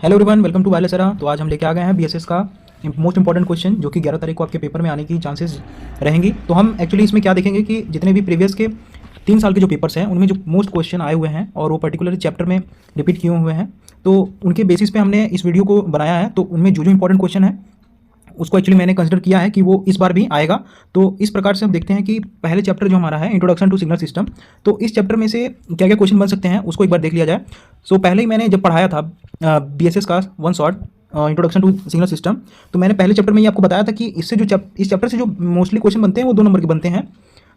Hello everyone, welcome to वायलेसरा। तो आज हम लेके आ गए हैं बीएसएस का मोस्ट इंपॉर्टेंट क्वेश्चन जो कि 11 तारीख को आपके पेपर में आने की चांसेस रहेंगी। तो हम एक्चुअली इसमें क्या देखेंगे कि जितने भी प्रीवियस के 3 साल के जो पेपर्स हैं उनमें जो मोस्ट क्वेश्चन आए हुए हैं और वो पर्टिकुलर चैप्टर में रिपीट किए हुए हैं, तो उनके बेसिस पे हमने इस वीडियो को बनाया है। तो उनमें जो जो इंपॉर्टेंट क्वेश्चन है उसको एक्चुअली मैंने कंसिडर किया है कि वो इस बार भी आएगा। तो इस प्रकार से हम देखते हैं कि पहले चैप्टर जो हमारा है इंट्रोडक्शन टू सिग्नल सिस्टम, तो इस चैप्टर में से क्या क्या क्वेश्चन बन सकते हैं उसको एक बार देख लिया जाए। सो पहले ही मैंने जब पढ़ाया था बीएसएस का one shot introduction to signal system, तो मैंने पहले चैप्टर में ही आपको बताया था कि इससे जो इस चैप्टर से जो मोस्टली क्वेश्चन बनते हैं वो 2 नंबर के बनते हैं,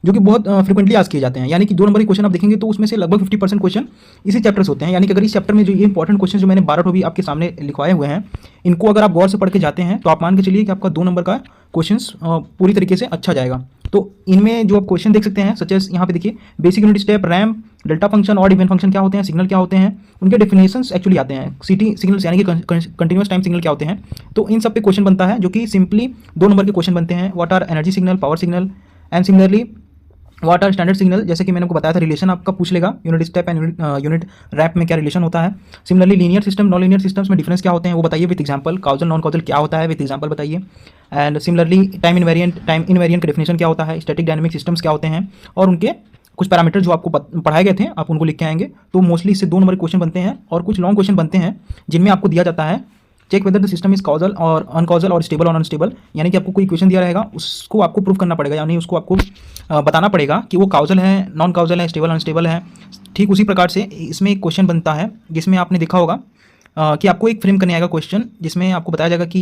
जो कि बहुत फ्रिक्वेंटली आज किए जाते हैं। यानी कि 2 नंबर के क्वेश्चन आप देखेंगे तो उसमें से लगभग 50% क्वेश्चन इसी चैप्टर से होते हैं। यानी कि अगर इस चैप्टर में जो ये इंपॉर्टेंट क्वेश्चन जो मैंने 12 भी आपके सामने लिखवाए हुए हैं, इनको अगर आप गौर से पढ़ के जाते हैं तो आप मान के चलिए कि आपका 2 नंबर का क्वेश्चन पूरी तरीके से अच्छा जाएगा। तो इनमें जो आप क्वेश्चन देख सकते हैं, सच एस यहाँ पे देखिए basic unit step, RAM, delta function, odd even function क्या होते हैं, सिग्नल क्या होते हैं, उनके डेफिनेशंस एक्चुअली आते हैं, सिटी सिग्नल्स यानी कि कंटिन्यूअस टाइम सिग्नल क्या होते हैं। तो इन सब पे क्वेश्चन बनता है जो कि सिंपली 2 नंबर के क्वेश्चन बनते हैं। What are energy signal, power signal and similarly what are standard signal, जैसे कि मैंने आपको बताया था रिलेशन आपका पूछ लेगा, unit step and unit ramp में क्या रिलेशन होता है। Similarly linear system, non linear systems में डिफरेंस क्या होते हैं वो बताइए with example. Causal non causal क्या होता है विद एग्जांपल बताइए। एंड सिमिलरली टाइम इनवेरिएंट का डेफिनेशन क्या होता है, स्टैटिक डायनेमिक सिस्टम्स क्या होते हैं, और उनके कुछ पैरामीटर जो आपको पढ़ाए गए थे आप उनको लिख के आएंगे। तो मोस्टली इससे 2 नंबर क्वेश्चन बनते हैं और कुछ लॉन्ग क्वेश्चन बनते हैं जिनमें आपको दिया जाता है check whether the system is causal और अनकाउजल और स्टेबल और अनस्टेबल। यानी कि आपको कोई क्वेश्चन दिया रहेगा उसको आपको प्रूफ करना पड़ेगा, यानी उसको आपको बताना पड़ेगा कि वो काउजल है, नॉन काउजल है, स्टेबल अनस्टेबल है। ठीक उसी प्रकार से इसमें एक क्वेश्चन बनता है जिसमें आपने देखा होगा कि आपको एक फ्रेम करने आएगा क्वेश्चन, जिसमें आपको बताया जाएगा कि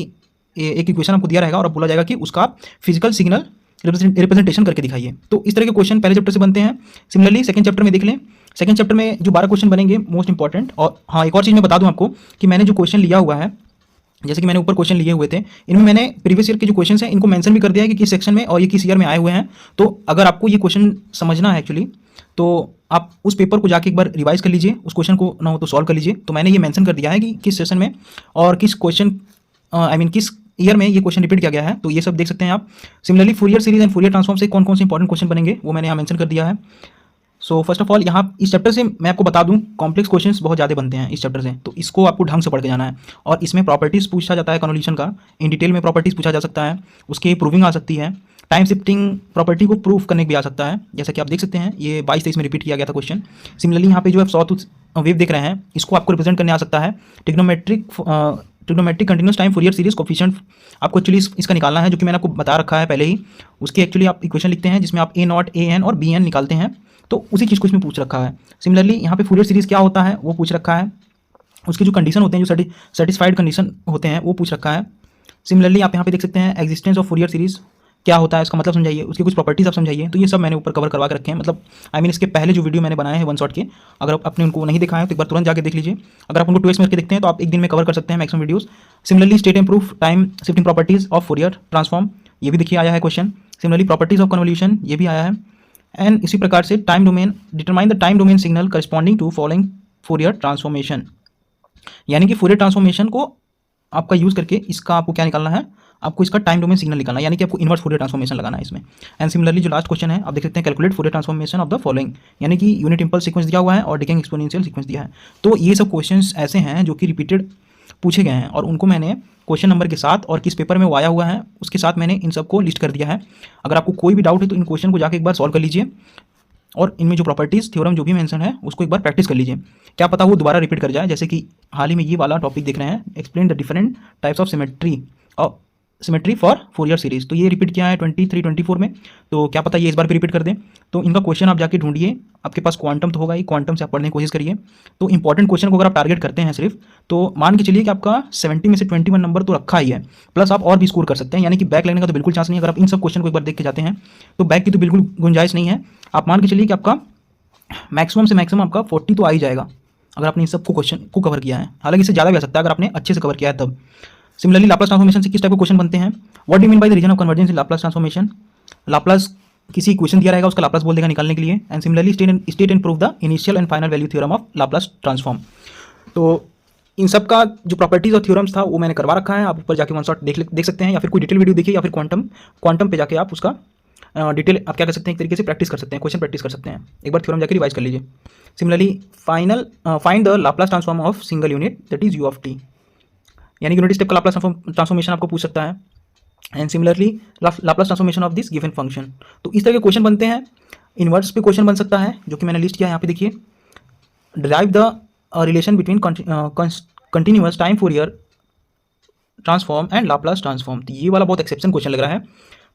एक इक्वेशन आपको दिया रहेगा और बोला जाएगा कि उसका फिजिकल सिग्नल रिप्रेजेंटेशन करके दिखाइए। तो इस तरह के क्वेश्चन पहले चैप्टर से बनते हैं। सिमिलरली सेकंड चैप्टर में देख लें, सेकंड चैप्टर में जो 12 क्वेश्चन बनेंगे मोस्ट इंपॉर्टेंट। और हाँ, एक और चीज़ मैं बता दूं आपको कि मैंने जो क्वेश्चन लिया हुआ है, जैसे कि मैंने ऊपर क्वेश्चन लिए हुए थे, इनमें मैंने प्रीवियस ईयर के जो क्वेश्चन हैं इनको मेंशन भी कर दिया है कि किस सेक्शन में और ये किस ईयर में आए हुए हैं। तो अगर आपको ये क्वेश्चन समझना है एक्चुअली, तो आप उस पेपर को जाके एक बार रिवाइज कर लीजिए, उस क्वेश्चन को ना हो तो सॉल्व कर लीजिए। तो मैंने ये मेंशन कर दिया है कि किस सेशन में और किस क्वेश्चन किस ईयर में ये क्वेश्चन रिपीट किया गया है। तो ये सब देख सकते हैं आप। Similarly Fourier series and Fourier transform से कौन कौन से इंपॉर्टेंट क्वेश्चन बनेंगे वो मैंने यहाँ मेंशन कर दिया है। सो फर्स्ट ऑफ ऑल यहाँ इस चैप्टर से मैं आपको बता दूं कॉम्प्लेक्स क्वेश्चंस बहुत ज़्यादा बनते हैं इस चैप्टर से, तो इसको आपको ढंग से पढ़ के जाना है। और इसमें प्रॉपर्टीज़ पूछा जाता है कन्वोल्यूशन का, इन डिटेल में प्रॉपर्टीज़ पूछा जा सकता है, उसकी प्रूविंग आ सकती है, टाइम शिफ्टिंग प्रॉपर्टी को प्रूव करने भी आ सकता है। जैसा कि आप देख सकते हैं ये 22-23 में रिपीट किया गया था क्वेश्चन। सिमिलरली यहाँ पे जो आप सॉथ वेव देख रहे हैं इसको आपको रिप्रेजेंट करने आ सकता है। Trigonometric continuous time Fourier series coefficient आपको एक्चुअली इसका निकालना है, जो कि मैंने आपको बता रखा है पहले ही। उसके एक्चुअली आप इक्वेशन लिखते हैं जिसमें आप A0, AN और BN निकालते हैं। तो उसी चीज़ को इसमें पूछ रखा है। सिमिलरली यहाँ पे फूरियर सीरीज क्या होता है वो पूछ रखा है, उसके जो कंडीशन होते हैं, जो सेटिस्फाइड कंडीशन होते हैं वो पूछ रखा है। सिमिलरली आप यहाँ पे देख सकते हैं एग्जिस्टेंस ऑफ फूरियर सीरीज क्या होता है, इसका मतलब समझाइए, उसकी कुछ प्रॉपर्टीज आप समझाइए। तो ये सब मैंने ऊपर कवर करवा के रखे हैं, मतलब इसके पहले जो वीडियो मैंने बनाए हैं वन शॉट के, अगर आपने उनको नहीं देखा है तो एक बार तुरंत जाके देख लीजिए। अगर आप उनको 2x में करके देखते हैं तो आप एक दिन में कवर कर सकते हैं maximum videos. Similarly state and proof time shifting properties of Fourier transform, ये भी देखिए आया है question. Similarly properties of convolution ये भी आया है। एंड इसी प्रकार से time domain, determine the time domain signal corresponding to following Fourier transformation. यानी कि फूरियर ट्रांसफॉर्मेशन को आपका यूज़ करके इसका आपको क्या निकालना है, आपको इसका टाइम डोमेन सिग्नल निकालना है, यानी कि आपको इनवर्स फूरियर ट्रांसफॉर्मेशन लगाना है इसमें। एंड सिमिलरली जो लास्ट क्वेश्चन है आप देख सकते हैं calculate Fourier transformation of the following, यानी कि यूनिट इंपल्स सीक्वेंस दिया हुआ है और डिकेइंग एक्सपोनेंशियल सीक्वेंस दिया है। तो ये सब क्वेश्चंस ऐसे हैं जो कि रिपीटेड पूछे गए हैं और उनको मैंने क्वेश्चन नंबर के साथ और किस पेपर में वो आया हुआ है उसके साथ मैंने इन सबको लिस्ट कर दिया है। अगर आपको कोई भी डाउट है तो इन क्वेश्चन को जाकर एक बार सॉल्व कर लीजिए और इनमें जो प्रॉपर्टीज़ थ्योरम जो भी मेंशन है उसको एक बार प्रैक्टिस कर लीजिए, क्या पता वो दोबारा रिपीट कर जाए। जैसे कि हाल ही में ये वाला टॉपिक देख रहे हैं, explain the different types of symmetry for Fourier series, तो ये रिपीट किया है 23-24 में, तो क्या पता ये इस बार भी रिपीट कर दें। तो इनका क्वेश्चन आप जाके ढूंढिए, आपके पास क्वांटम तो होगा ही, क्वांटम से आप पढ़ने की कोशिश करिए। तो इंपॉर्टेंट क्वेश्चन को अगर आप टारगेट करते हैं सिर्फ, तो मान के चलिए कि आपका 70 में से 21 नंबर तो रखा ही है, प्लस आप और भी स्कोर कर सकते हैं, यानी कि बैक लगने का तो बिल्कुल चांस नहीं है। अगर आप इन सब क्वेश्चन को एक बार देख के जाते हैं तो बैक की तो बिल्कुल गुंजाइश नहीं है। आप मान के चलिए कि आपका मैक्सिमम से मैक्सिमम आपका 40 तो आ ही जाएगा अगर आपने इन सबको क्वेश्चन को कवर किया है। हालांकि इससे ज़्यादा भी आ सकता है अगर आपने अच्छे से कवर किया है तब। सिमिलरली लाप्लास ट्रांसफॉर्मेशन से किस टाइप के क्वेश्चन बनते हैं, what do mean by the region of convergence in Laplace transformation. Laplace किसी इक्वेशन दिया रहेगा उसका लाप्लास बोल देगा निकालने के लिए। And similarly state and prove the initial and final value theorem of Laplace transform. तो इन सब का जो प्रॉपर्टीज और थ्योरम्स था वो मैंने करवा रखा है, आप ऊपर जाके वन शॉट देख सकते हैं, या फिर कोई डिटेल वीडियो देखिए, या फिर क्वांटम पे जाके आप उसका डिटेल आप क्या कर सकते हैं, एक तरीके से प्रैक्टिस कर सकते हैं, क्वेश्चन प्रैक्टिस कर सकते हैं, एक बार थ्योरम जाकर रिवाइज कर लीजिए। Similarly find the Laplace transform of single unit that is u of t। यानी कि यूनिट स्टेप का लाप्लास ट्रांसफॉर्मेशन आपको पूछ सकता है। And similarly Laplace transformation of this given function. तो इस तरह के क्वेश्चन बनते हैं। इनवर्स पे क्वेश्चन बन सकता है जो कि मैंने लिस्ट किया है यहाँ पे देखिए। Derive the relation between continuous time Fourier transform and Laplace transform. तो ये वाला बहुत एक्सेप्शन क्वेश्चन लग रहा है।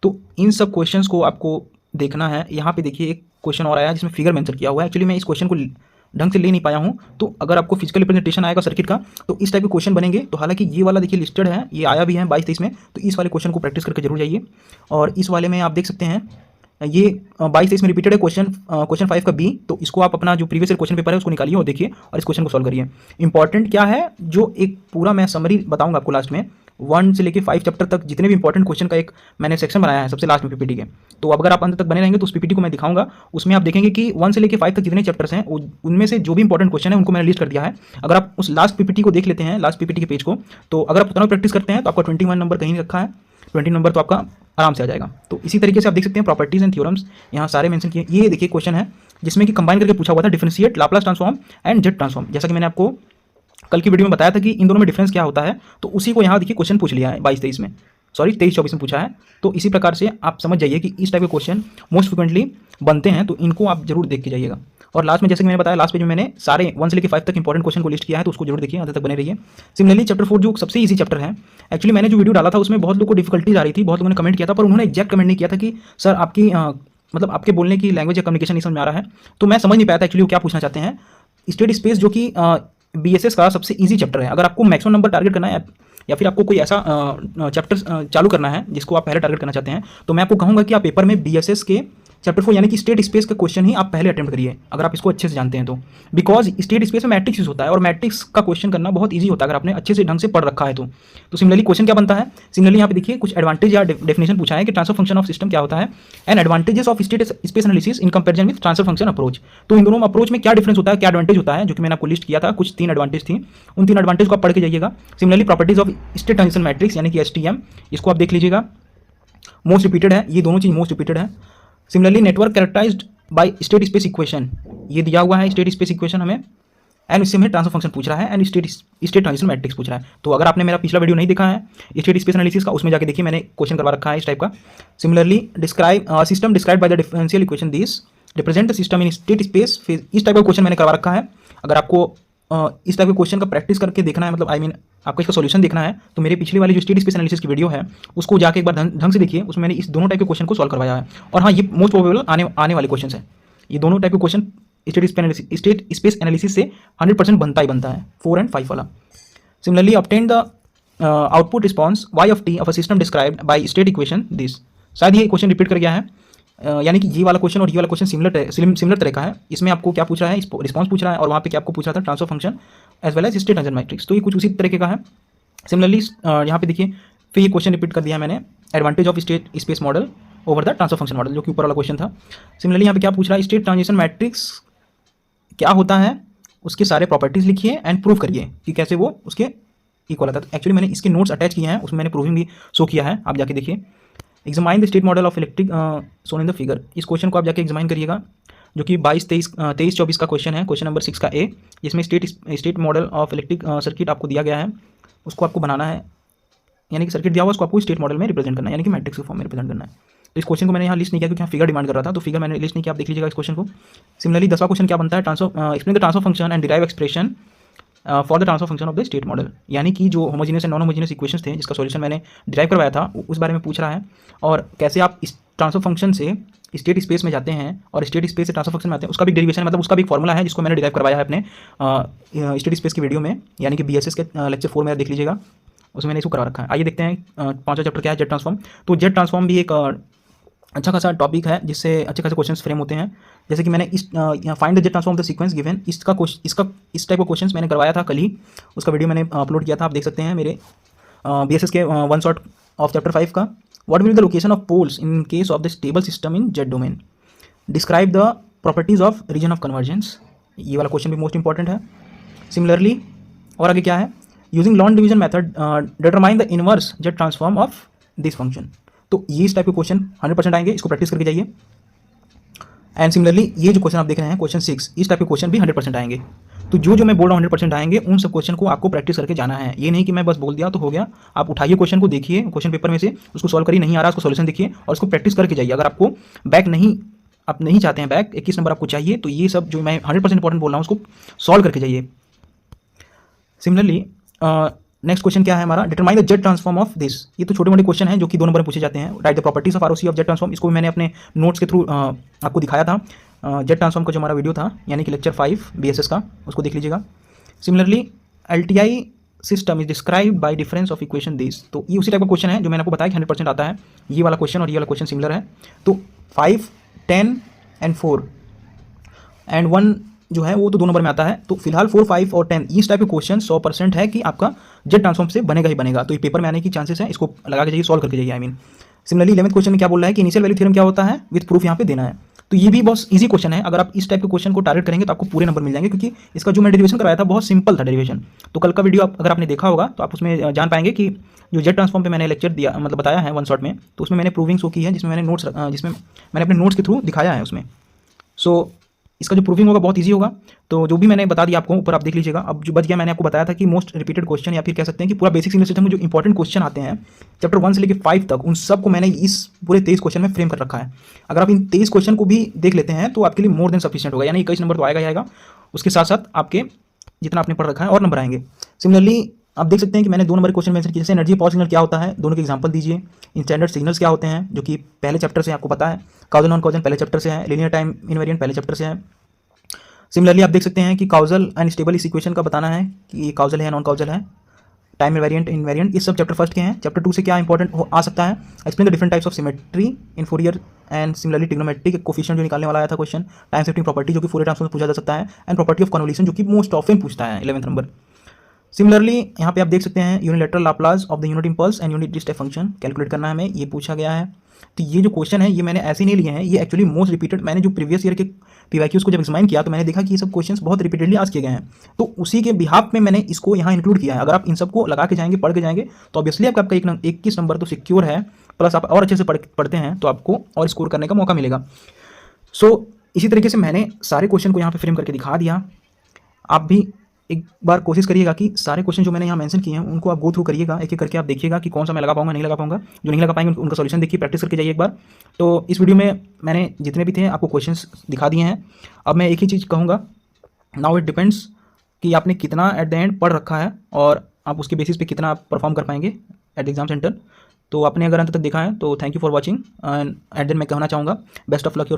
तो इन सब क्वेश्चंस को आपको देखना है। यहाँ पे देखिए एक क्वेश्चन और आया है जिसमें फिगर मेंशन किया हुआ है। एक्चुअली मैं इस क्वेश्चन को ढंग से ले नहीं पाया हूँ, तो अगर आपको फिजिकल रिप्रेजेंटेशन आएगा सर्किट का तो इस टाइप के क्वेश्चन बनेंगे। तो हालांकि ये वाला देखिए लिस्टेड है, ये आया भी है 22-23 में, तो इस वाले क्वेश्चन को प्रैक्टिस करके जरूर जाइए। और इस वाले में आप देख सकते हैं ये 22-23 में रिपीटेड है क्वेश्चन 5 का बी। तो इसको आप अपना जो प्रीवियस क्वेश्चन पेपर है उसको निकालिए और देखिए और इस क्वेश्चन को सॉल्व करिए। इंपॉर्टेंट क्या है, जो एक पूरा मैं समरी बताऊंगा आपको लास्ट में, 1 से लेकर 5 चैप्टर तक जितने भी इंपॉर्टेंट क्वेश्चन का एक मैंने सेक्शन बनाया है सबसे लास्ट में पीपीटी के। तो अगर आप अंत तक बने रहेंगे तो उस पीपीटी को मैं दिखाऊंगा। उसमें आप देखेंगे कि 1 से लेकर 5 तक जितने चैप्टर्स हैं उनमें से जो भी इंपॉर्टेंट क्वेश्चन है उनको मैंने लिस्ट कर दिया है। अगर आप उस लास्ट पीपीटी को देख लेते हैं, लास्ट पीपीटी के पेज को, तो अगर आप उतना प्रैक्टिस करते हैं तो आपका 21 नंबर कहीं नहीं रखा है, 20 नंबर तो आपका आराम से आ जाएगा। तो इसी तरीके से आप देख सकते हैं प्रॉपर्टीज एंड थ्योरम्स यहाँ सारे मेंशन किए। ये देखिए क्वेश्चन है जिसमें कि कंबाइन करके पूछा हुआ था differentiate Laplace transform and Z transform. जैसा कि मैंने आपको कल की वीडियो में बताया था कि इन दोनों में डिफरेंस क्या होता है, तो उसी को यहाँ देखिए क्वेश्चन पूछ लिया है 22-23 में, सॉरी 23-24 में पूछा है। तो इसी प्रकार से आप समझ जाइए कि इस टाइप के क्वेश्चन मोस्ट फ्रिक्वेंटली बनते हैं, तो इनको आप जरूर देख के जाइएगा। और लास्ट में जैसे कि मैंने बताया, लास्ट पेज में मैंने सारे 1 से लेकर 5 तक इंपॉर्टेंट क्वेश्चन को लिस्ट किया है, तो उसको जरूर देखिए, अंत तक बने रहिए। सिमिलरली चैप्टर 4 जो सबसे ईजी चैप्टर है, एक्चुअली मैंने जो वीडियो डाला था उसमें बहुत लोगों को डिफिकल्टीज आ रही थी, बहुत लोगों ने कमेंट किया था, पर उन्होंने एग्जैक्ट कमेंट नहीं किया था कि सर आपकी मतलब आपके बोलने की लैंग्वेज या कम्युनिकेशन नहीं समझ में आ रहा है। तो मैं समझ नहीं पाया था एक्चुअली वो क्या पूछना चाहते हैं। स्टेट स्पेस जो कि बीएसएस का सबसे ईजी चैप्टर है, अगर आपको मैक्सिमम नंबर टारगेट करना है या फिर आपको कोई ऐसा चैप्टर चालू करना है जिसको आप पहले टारगेट करना चाहते हैं, तो मैं आपको कहूँगा कि आप पेपर में बीएसएस के चैप्टर 4 यानी कि स्टेट स्पेस का क्वेश्चन ही आप पहले अटेम्प्ट करिए, अगर आप इसको अच्छे से जानते हैं तो। बिकॉज स्टेट स्पेस में मैट्रिक्स यूज होता है और मैट्रिक्स का क्वेश्चन करना बहुत ईजी होता है अगर आपने अच्छे से ढंग से पढ़ रखा है तो। सिमिलरली क्वेश्चन क्या बनता है, सिमिलरली यहाँ पे देखिए कुछ एडवांटेज या डेफिनेशन पूछा है कि ट्रांसफर फंक्शन ऑफ सिस्टम क्या होता है and advantages of state space analysis in comparison with transfer function approach. तो इन दोनों अप्रोच में क्या डिफरेंस होता है, क्या एडवांटेज होता है, जो कि मैंने आपको लिस्ट किया था, कुछ 3 एडवांटेज थी, उन 3 एडवांटेज को आप पढ़ के जाइएगा। Similarly properties of state transition matrix यानी कि एसटीएम, इसको आप देख लीजिएगा, मोस्ट रिपीटेड है, ये दोनों चीज मोस्ट रिपीटेड है। Similarly network characterised by state space equation, ये दिया हुआ है स्टेट स्पेस इक्वेशन हमें, एंड इससे हमें ट्रांसफर फंक्शन पूछ रहा है एंड स्टेट ट्रांजिशन मैट्रिक्स पूछ रहा है। तो अगर आपने मेरा पिछला वीडियो नहीं देखा है स्टेट स्पेस एनालिसिस का, उसमें जाके देखिए, मैंने क्वेश्चन करवा रखा है इस टाइप का। Similarly describe system describe by the differential equation this represent the system in state space, इस टाइप का क्वेश्चन मैंने करवा रखा है। अगर आपको इस टाइप के क्वेश्चन का प्रैक्टिस करके देखना है, मतलब आई मीन आपको इसका सॉल्यूशन देखना है, तो मेरे पिछली वाली जो स्टेट स्पेस एनालिसिस की वीडियो है उसको जाके एक बार ढंग से देखिए, उसमें मैंने इस दोनों टाइप के क्वेश्चन को सॉल्व करवाया है। और हाँ, ये मोस्ट प्रोबेबल आने वाले क्वेश्चन है, ये दोनों टाइप के क्वेश्चन स्टेट स्पेस एनालिसिस से 100% बनता ही बनता है, 4 और 5 वाला। Similarly obtain the output response y of t of a system described by state equation this. शायद ये क्वेश्चन रिपीट कर गया है, यानी कि ये वाला क्वेश्चन और ये वाला क्वेश्चन सिमिलर तरह का है। इसमें आपको क्या पूछ रहा है, रिस्पॉन्स पूछ रहा है, और वहाँ पे क्या आपको पूछ रहा था, transfer function as well as state transition matrix. तो ये कुछ उसी तरीके का है। सिमिलरली यहाँ पे देखिए फिर ये क्वेश्चन रिपीट कर दिया मैंने, advantage of state space model over the transfer function model, जो कि ऊपर वाला क्वेश्चन था। सिमिलरली यहाँ पे क्या पूछ रहा है, स्टेट ट्रांजिशन मैट्रिक्स क्या होता है, उसके सारे प्रॉपर्टीज लिखिए एंड प्रूव करिए कि कैसे वो उसके इक्वल आता है। एक्चुअली मैंने इसके नोट्स अटैच किए हैं, उसमें मैंने प्रूविंग भी शो किया है, आप जाके देखिए। Examine the state model of electric shown in the figure, इस क्वेश्चन को आप जाके एग्जामाइन करिएगा, जो कि 23-24 का क्वेश्चन है, क्वेश्चन नंबर 6 का ए, जिसमें state model of electric circuit आपको दिया गया है, उसको आपको बनाना है, यानी कि सर्किट दिया हुआ उसको आपको स्टेट मॉडल में रिप्रेजेंट करना है, यानी कि मैट्रिक्स के फॉर्म में रिप्रेजेंट करना है। तो इस क्वेश्चन को मैंने यहाँ लिस्ट नहीं किया क्योंकि यहाँ फिगर डिमांड कर रहा था, तो फिगर मैंने लिस्ट नहीं किया, आप देख लीजिएगा इस क्वेश्चन को। सिमिलरली 10वां क्वेश्चन क्या बनता है, explain the transfer function and derive expression for the transfer function of the state model, यानी कि जो homogeneous and non homogeneous equations थे जिसका सॉल्यूशन मैंने डिराइव करवाया था, उस बारे में पूछ रहा है, और कैसे आप इस ट्रांसफर फंक्शन से स्टेट स्पेस में जाते हैं और स्टेट स्पेस से ट्रांसफर फंक्शन में आते हैं, उसका भी डेरिवेशन, मतलब उसका भी फॉर्मूला है जिसको मैंने डिराइव करवाया है अपने स्टेट स्पेस की वीडियो में, यानी कि बीएसएस के लेक्चर 4 में देख लीजिएगा, उसमें मैंने इसको करवा रखा है। आइए देखते हैं 5वां चैप्टर क्या है, जेट ट्रांसफॉर्म। तो जेट ट्रांसफॉर्म भी एक अच्छा खासा टॉपिक है जिससे अच्छे खासे क्वेश्चंस फ्रेम होते हैं। जैसे कि मैंने इस find the jet transform the sequence given, इस टाइप का क्वेश्चंस मैंने करवाया था कल ही, उसका वीडियो मैंने अपलोड किया था, आप देख सकते हैं मेरे बीएसएस के 1 शॉट ऑफ चैप्टर 5 का। What will the location of poles in case of the stable system in Z domain, describe the properties of region of convergence, ये वाला क्वेश्चन भी मोस्ट इंपॉर्टेंट है। सिमिलरली और आगे क्या है, using long division method determine the inverse jet transform of this function. तो ये इस टाइप के क्वेश्चन 100% आएंगे, इसको प्रैक्टिस करके जाइए। एंड सिमिलरली ये जो क्वेश्चन आप देख रहे हैं क्वेश्चन 6, इस टाइप के क्वेश्चन भी 100% आएंगे। तो जो मैं बोल रहा हूँ 100% आएंगे, उन सब क्वेश्चन को आपको प्रैक्टिस करके जाना है। ये नहीं कि मैं बस बोल दिया तो हो गया। आप उठाइए क्वेश्चन को, देखिए क्वेश्चन पेपर में से, उसको सॉल्व करिए, नहीं आ रहा उसको सॉल्यूशन देखिए और उसको प्रैक्टिस करके जाइए। अगर आपको बैक नहीं, आप नहीं चाहते हैं बैक, 21 नंबर आपको चाहिए, तो ये सब जो मैं 100% इंपॉर्टेंट बोल रहा हूँ उसको सॉल्व करके जाइए। सिमिलरली नेक्स्ट क्वेश्चन क्या है हमारा, determine the jet transform of this. ये तो छोटे मोटे क्वेश्चन हैं जो कि 2 नंबर में पूछे जाते हैं। Right the properties of ROC of jet transform, इसको भी मैंने अपने नोट्स के थ्रू आपको दिखाया था। जेट ट्रांसफॉर्म का जो हमारा वीडियो था, यानी कि लेक्चर 5 बीएसएस का, उसको देख लीजिएगा। Similarly LTI system is describe by difference of equation this. तो ये उसी टाइप का क्वेश्चन है जो मैंने आपको बताया कि 100% आता है। ये वाला क्वेश्चन और ये वाला क्वेश्चन सिमिलर है। तो 5, 10 एंड 4 एंड 1 जो है वो तो 2 नंबर में आता है। तो फिलहाल 4, 5 और 10 इस टाइप के क्वेश्चन 100% है कि आपका जेट ट्रांसफॉर्म से बनेगा ही बनेगा। तो ये पेपर में आने की चांसेस है, इसको लगा के जाइए, सॉल्व करके जाइए। I mean similarly 11th question में क्या बोल रहा है कि इनिशियल वैल्यू थ्योरम क्या होता है, विद प्रूफ यहाँ पे देना है। तो ये भी बहुत इजी क्वेश्चन है। अगर आप इस टाइप के क्वेश्चन को टारगेट करेंगे तो आपको पूरे नंबर मिल जाएंगे, क्योंकि इसका जो मैं डेरिवेशन करवाया था बहुत सिंपल था डेरिवेशन। तो कल का वीडियो अगर आपने देखा होगा तो आप उसमें जान पाएंगे कि जो जेट ट्रांसफॉर्म पे मैंने लेक्चर दिया, मतलब बताया है 1 शॉट में, तो उसमें मैंने प्रूविंग शो की है, जिसमें मैंने अपने नोट्स के थ्रू दिखाया है उसमें। सो इसका जो प्रूविंग होगा बहुत इजी होगा। तो जो भी मैंने बता दिया आपको ऊपर आप देख लीजिएगा। अब जो बच गया, मैंने आपको बताया था कि मोस्ट रिपीटेड क्वेश्चन, या फिर कह सकते हैं कि पूरा बेसिक सिग्नल सिस्टम में जो इंपॉर्टेंट क्वेश्चन आते हैं चैप्टर 1 से लेकर 5 तक, उन सब को मैंने इस पूरे 23 क्वेश्चन में फ्रेम कर रखा है। अगर आप इन 23 क्वेश्चन को भी देख लेते हैं तो आपके लिए मोर देन सफिशिएंट होगा। यानी 21 नंबर तो आएगा ही आएगा, उसके साथ साथ आपके जितना आपने पढ़ रखा है और नंबर आएंगे। सिमिलरली आप देख सकते हैं कि मैंने 2 नंबर क्वेश्चन मेंशन किए, जैसे एनर्जी पावर सिग्नल क्या होता है, दोनों के एग्जांपल दीजिए। स्टैंडर्ड सिग्नल्स क्या होते हैं, जो कि पहले चैप्टर से आपको पता है। काउजल नॉन काउजल पहले चैप्टर से है। लीनियर टाइम इनवेरिएंट पहले चैप्टर से है। सिमिलरली आप देख सकते हैं कि काउजल एंड स्टेबल इस इक्वेशन का बताना है कि ये काउजल है या नॉन काउजल है। टाइम इनवेरिएंट इनवेरिएंट, ये सब चैप्टर फर्स्ट के हैं। चैप्टर 2 से क्या इंपॉर्टेंट आ सकता है, explain the different types of symmetry in Fourier and similarly trigonometric coefficient जो निकालने वाला आया था क्वेश्चन। टाइम शिफ्टिंग प्रॉपर्टी जो कि फोरियर ट्रांसफॉर्म से पूछा जा सकता है। एंड प्रॉपर्टी ऑफ कन्वोल्यूशन जो कि मोस्ट ऑफन पूछता है 11th नंबर। सिमिलरली यहाँ पे आप देख सकते हैं unilateral Laplace of the unit impulse and unit step function calculate करना है हमें, ये पूछा गया है। तो ये जो क्वेश्चन है ये मैंने ऐसे नहीं लिए हैं, ये एक्चुअली मोस्ट रिपीटेड, मैंने जो प्रीवियस ईयर के पीवाईक्यूज को जब एग्जामिन किया तो मैंने देखा कि ये सब क्वेश्चंस बहुत रिपीटेडली आज किए गए हैं। तो उसी के बिहाफ में मैंने इसको यहाँ इंक्लूड किया है। अगर आप इन सबको लगा के जाएंगे, पढ़ के जाएंगे, तो ऑब्वियसली आपका 21 नंबर तो सिक्योर है, प्लस आप और अच्छे से पढ़ते हैं तो आपको और स्कोर करने का मौका मिलेगा। सो इसी तरीके से मैंने सारे क्वेश्चन को यहाँ पे फ्रेम करके दिखा दिया। आप भी एक बार कोशिश करिएगा कि सारे क्वेश्चन जो मैंने यहाँ मेंशन किए हैं उनको आप गो थ्रू करिएगा, एक एक करके आप देखिएगा कि कौन सा मैं लगा पाऊंगा नहीं लगा पाऊंगा। जो नहीं लगा पाएंगे उनका सॉल्यूशन देखिए, प्रैक्टिस करके जाइए एक बार। तो इस वीडियो में मैंने जितने भी थे आपको क्वेश्चंस दिखा दिए हैं। अब मैं एक ही चीज़ कहूँगा, नाउ इट डिपेंड्स कि आपने कितना एट द एंड पढ़ रखा है और आप उसके बेसिस पे कितना आप परफॉर्म कर पाएंगे एट एग्जाम सेंटर। तो आपने अगर अंत तक देखा है तो thank you for watching and at then मैं कहना चाहूँगा बेस्ट ऑफ लक